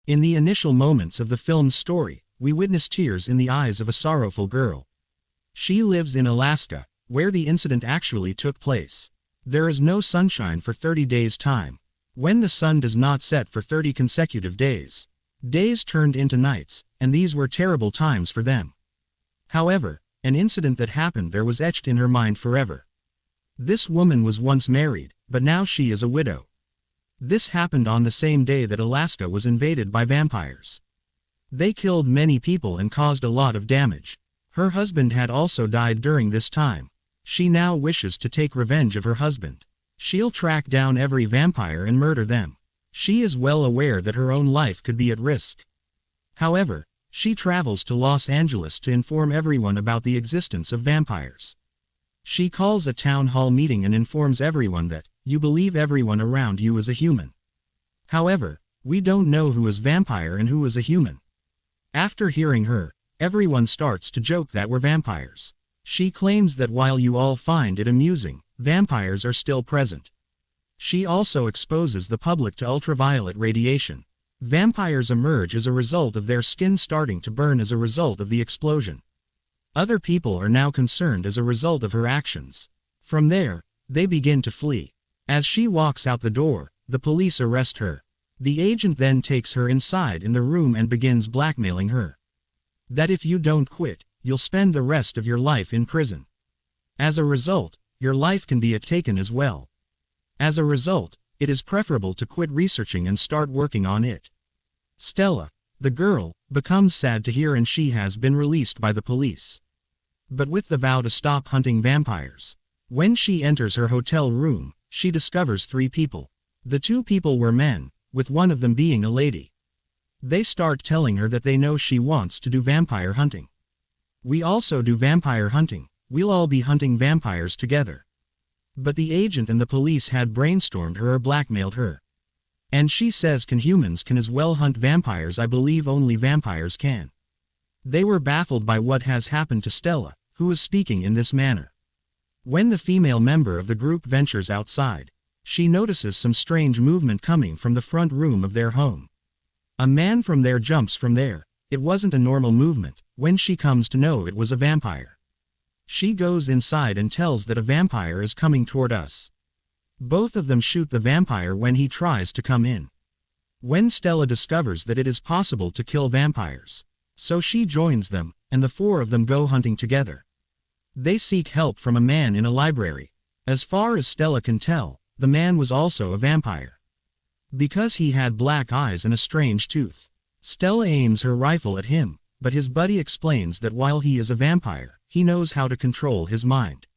In the initial moments of the film's story, we witness tears in the eyes of a sorrowful girl. She lives in Alaska, where the incident actually took place. There is no sunshine for 30 days' time. When the sun does not set for 30 consecutive days, days turned into nights, and these were terrible times for them. However, an incident that happened there was etched in her mind forever. This woman was once married, but now she is a widow. This happened on the same day that Alaska was invaded by vampires. They killed many people and caused a lot of damage. Her husband had also died during this time. She now wishes to take revenge of her husband. She'll track down every vampire and murder them. She is well aware that her own life could be at risk. However, she travels to Los Angeles to inform everyone about the existence of vampires. She calls a town hall meeting and informs everyone that, you believe everyone around you is a human. However, we don't know who is vampire and who is a human. After hearing her, everyone starts to joke that we're vampires. She claims that while you all find it amusing, vampires are still present. She also exposes the public to ultraviolet radiation. Vampires emerge as a result of their skin starting to burn as a result of the explosion. Other people are now concerned as a result of her actions. From there, they begin to flee. As she walks out the door, the police arrest her. The agent then takes her inside in the room and begins blackmailing her. That if you don't quit, you'll spend the rest of your life in prison. As a result, your life can be taken as well. As a result, it is preferable to quit researching and start working on it. Stella, the girl, becomes sad to hear and she has been released by the police. But with the vow to stop hunting vampires. When she enters her hotel room, she discovers 3 people. The 2 people were men, with one of them being a lady. They start telling her that they know she wants to do vampire hunting. We also do vampire hunting, we'll all be hunting vampires together. But the agent and the police had brainstormed her or blackmailed her. And she says humans can as well hunt vampires. I believe only vampires can. They were baffled by what has happened to Stella, who is speaking in this manner. When the female member of the group ventures outside, she notices some strange movement coming from the front room of their home. A man from there jumps from there. It wasn't a normal movement. When she comes to know it was a vampire. She goes inside and tells that a vampire is coming toward us. Both of them shoot the vampire when he tries to come in. When Stella discovers that it is possible to kill vampires, so she joins them, and the 4 of them go hunting together. They seek help from a man in a library. As far as Stella can tell, the man was also a vampire. Because he had black eyes and a strange tooth, Stella aims her rifle at him, but his buddy explains that while he is a vampire, he knows how to control his mind.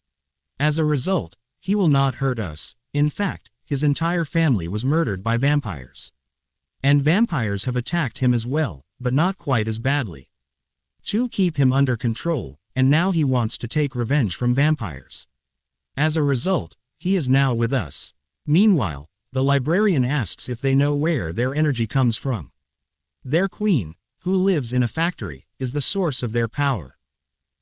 As a result, he will not hurt us. In fact, his entire family was murdered by vampires. And vampires have attacked him as well, but not quite as badly. To keep him under control, and now he wants to take revenge from vampires. As a result, he is now with us. Meanwhile, the librarian asks if they know where their energy comes from. Their queen, who lives in a factory, is the source of their power.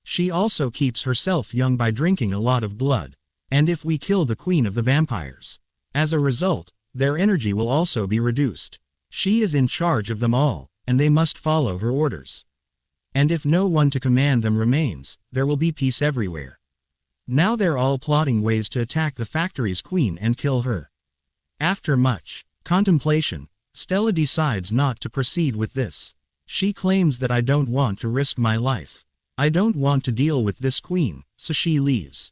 She also keeps herself young by drinking a lot of blood. And if we kill the queen of the vampires, as a result, their energy will also be reduced. She is in charge of them all, and they must follow her orders. And if no one to command them remains, there will be peace everywhere. Now they're all plotting ways to attack the factory's queen and kill her. After much contemplation, Stella decides not to proceed with this. She claims that I don't want to risk my life. I don't want to deal with this queen, so she leaves.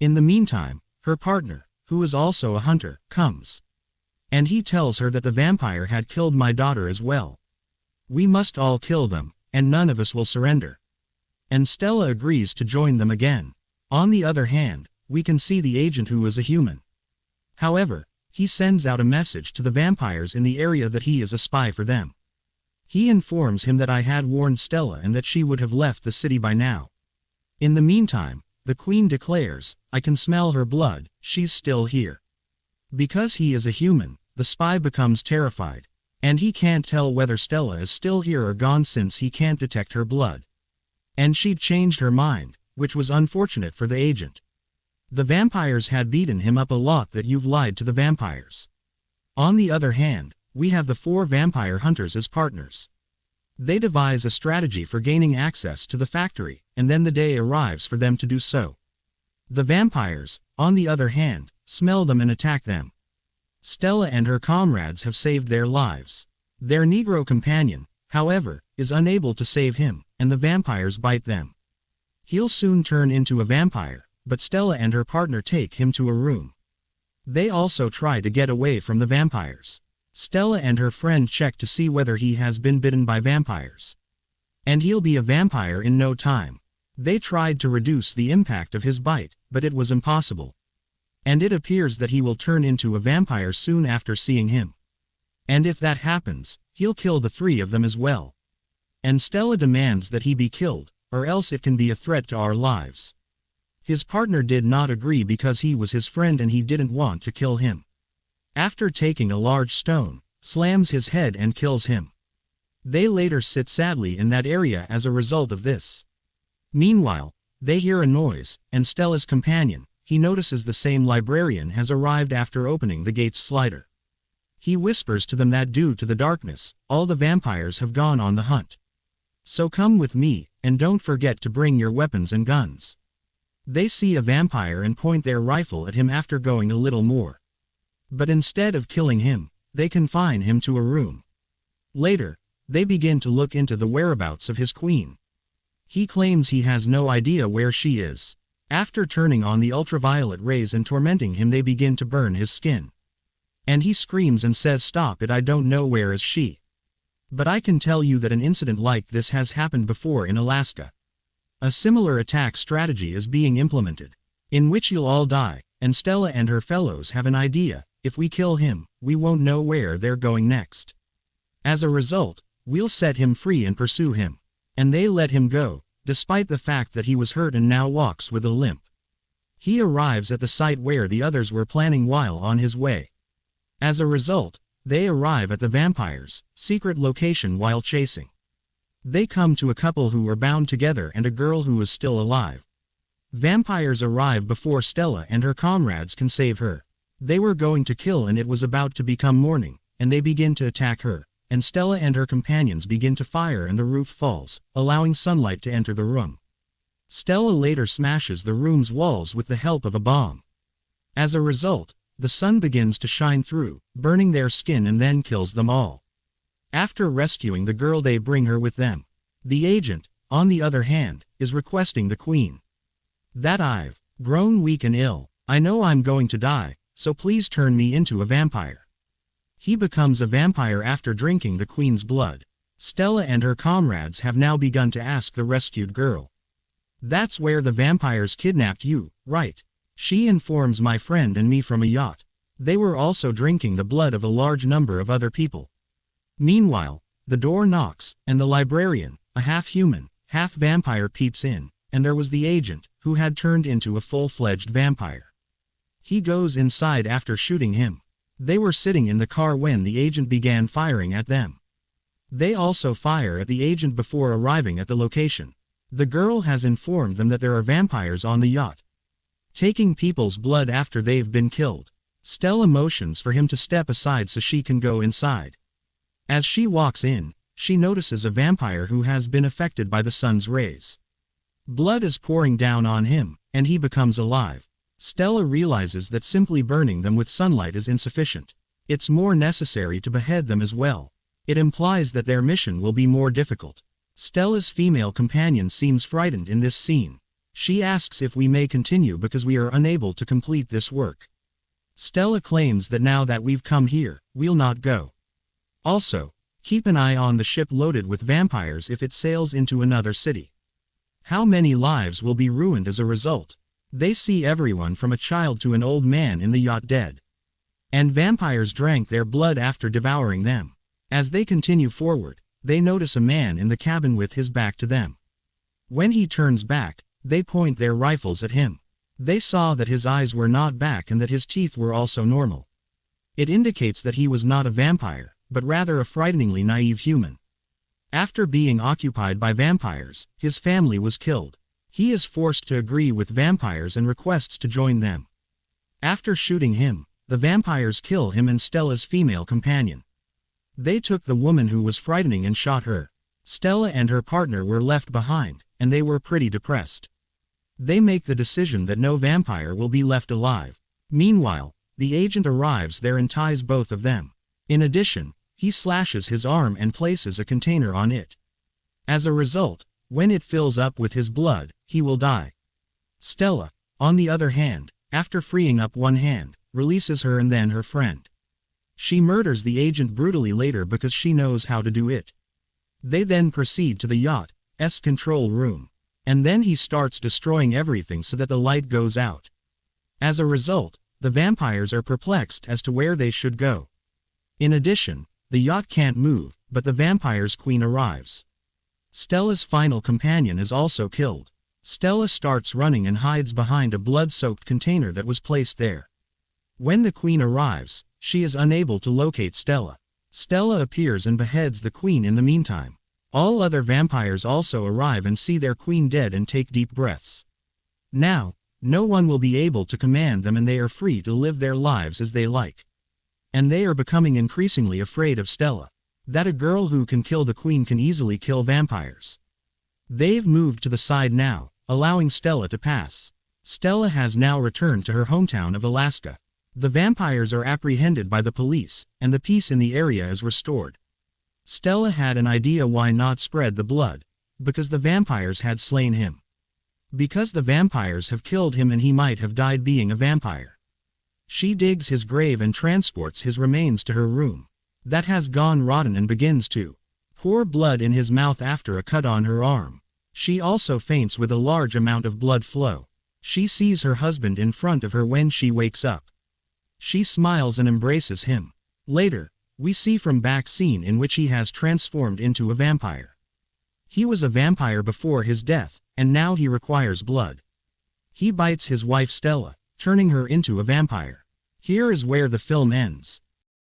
In the meantime, her partner, who is also a hunter, comes. And he tells her that the vampire had killed my daughter as well. We must all kill them, and none of us will surrender. And Stella agrees to join them again. On the other hand, we can see the agent who is a human. However, he sends out a message to the vampires in the area that he is a spy for them. He informs him that I had warned Stella and that she would have left the city by now. In the meantime, the queen declares, I can smell her blood, she's still here. Because he is a human, the spy becomes terrified. And he can't tell whether Stella is still here or gone since he can't detect her blood. And she'd changed her mind, which was unfortunate for the agent. The vampires had beaten him up a lot that you've lied to the vampires. On the other hand, we have the 4 vampire hunters as partners. They devise a strategy for gaining access to the factory, and then the day arrives for them to do so. The vampires, on the other hand, smell them and attack them. Stella and her comrades have saved their lives. Their Negro companion, however, is unable to save him, and the vampires bite them. He'll soon turn into a vampire, but Stella and her partner take him to a room. They also try to get away from the vampires. Stella and her friend check to see whether he has been bitten by vampires. And he'll be a vampire in no time. They tried to reduce the impact of his bite, but it was impossible. And it appears that he will turn into a vampire soon after seeing him. And if that happens, he'll kill the 3 of them as well. And Stella demands that he be killed, or else it can be a threat to our lives. His partner did not agree because he was his friend and he didn't want to kill him. After taking a large stone, slams his head and kills him. They later sit sadly in that area as a result of this. Meanwhile, they hear a noise, and Stella's companion, he notices the same librarian has arrived after opening the gate's slider. He whispers to them that due to the darkness, all the vampires have gone on the hunt. So come with me, and don't forget to bring your weapons and guns. They see a vampire and point their rifle at him after going a little more. But instead of killing him, they confine him to a room. Later, they begin to look into the whereabouts of his queen. He claims he has no idea where she is. After turning on the ultraviolet rays and tormenting him, they begin to burn his skin. And he screams and says, "Stop it, I don't know where is she. But I can tell you that an incident like this has happened before in Alaska. A similar attack strategy is being implemented, in which you'll all die, and Stella and her fellows have an idea. If we kill him, we won't know where they're going next. As a result, we'll set him free and pursue him." And they let him go, despite the fact that he was hurt and now walks with a limp. He arrives at the site where the others were planning while on his way. As a result, they arrive at the vampires' secret location while chasing. They come to a couple who are bound together and a girl who is still alive. Vampires arrive before Stella and her comrades can save her. They were going to kill and it was about to become morning, and they begin to attack her, and Stella and her companions begin to fire and the roof falls, allowing sunlight to enter the room. Stella later smashes the room's walls with the help of a bomb. As a result, the sun begins to shine through, burning their skin and then kills them all. After rescuing the girl, they bring her with them. The agent, on the other hand, is requesting the queen. "That I've grown weak and ill. I know I'm going to die, so please turn me into a vampire." He becomes a vampire after drinking the queen's blood. Stella and her comrades have now begun to ask the rescued girl, "That's where the vampires kidnapped you, right?" She informs, "My friend and me from a yacht. They were also drinking the blood of a large number of other people." Meanwhile, the door knocks, and the librarian, a half-human, half-vampire, peeps in, and there was the agent, who had turned into a full-fledged vampire. He goes inside after shooting him. They were sitting in the car when the agent began firing at them. They also fire at the agent before arriving at the location. The girl has informed them that there are vampires on the yacht, taking people's blood after they've been killed. Stella motions for him to step aside so she can go inside. As she walks in, she notices a vampire who has been affected by the sun's rays. Blood is pouring down on him, and he becomes alive. Stella realizes that simply burning them with sunlight is insufficient. It's more necessary to behead them as well. It implies that their mission will be more difficult. Stella's female companion seems frightened in this scene. She asks if we may continue because we are unable to complete this work. Stella claims that now that we've come here, we'll not go. Also, keep an eye on the ship loaded with vampires if it sails into another city. How many lives will be ruined as a result? They see everyone from a child to an old man in the yacht dead. And vampires drank their blood after devouring them. As they continue forward, they notice a man in the cabin with his back to them. When he turns back, they point their rifles at him. They saw that his eyes were not back and that his teeth were also normal. It indicates that he was not a vampire, but rather a frighteningly naive human. After being occupied by vampires, his family was killed. He is forced to agree with vampires and requests to join them. After shooting him, the vampires kill him and Stella's female companion. They took the woman who was frightening and shot her. Stella and her partner were left behind, and they were pretty depressed. They make the decision that no vampire will be left alive. Meanwhile, the agent arrives there and ties both of them. In addition, he slashes his arm and places a container on it. As a result, when it fills up with his blood, he will die. Stella, on the other hand, after freeing up one hand, releases her and then her friend. She murders the agent brutally later because she knows how to do it. They then proceed to the yacht's control room. And then he starts destroying everything so that the light goes out. As a result, the vampires are perplexed as to where they should go. In addition, the yacht can't move, but the vampire's queen arrives. Stella's final companion is also killed. Stella starts running and hides behind a blood-soaked container that was placed there. When the queen arrives, she is unable to locate Stella. Stella appears and beheads the queen in the meantime. All other vampires also arrive and see their queen dead and take deep breaths. Now, no one will be able to command them and they are free to live their lives as they like. And they are becoming increasingly afraid of Stella. That a girl who can kill the queen can easily kill vampires. They've moved to the side now, allowing Stella to pass. Stella has now returned to her hometown of Alaska. The vampires are apprehended by the police, and the peace in the area is restored. Stella had an idea why not spread the blood. Because the vampires had slain him. Because the vampires have killed him and he might have died being a vampire. She digs his grave and transports his remains to her room. That has gone rotten and begins to pour blood in his mouth after a cut on her arm. She also faints with a large amount of blood flow. She sees her husband in front of her when she wakes up. She smiles and embraces him. Later, we see from back scene in which he has transformed into a vampire. He was a vampire before his death, and now he requires blood. He bites his wife Stella, turning her into a vampire. Here is where the film ends.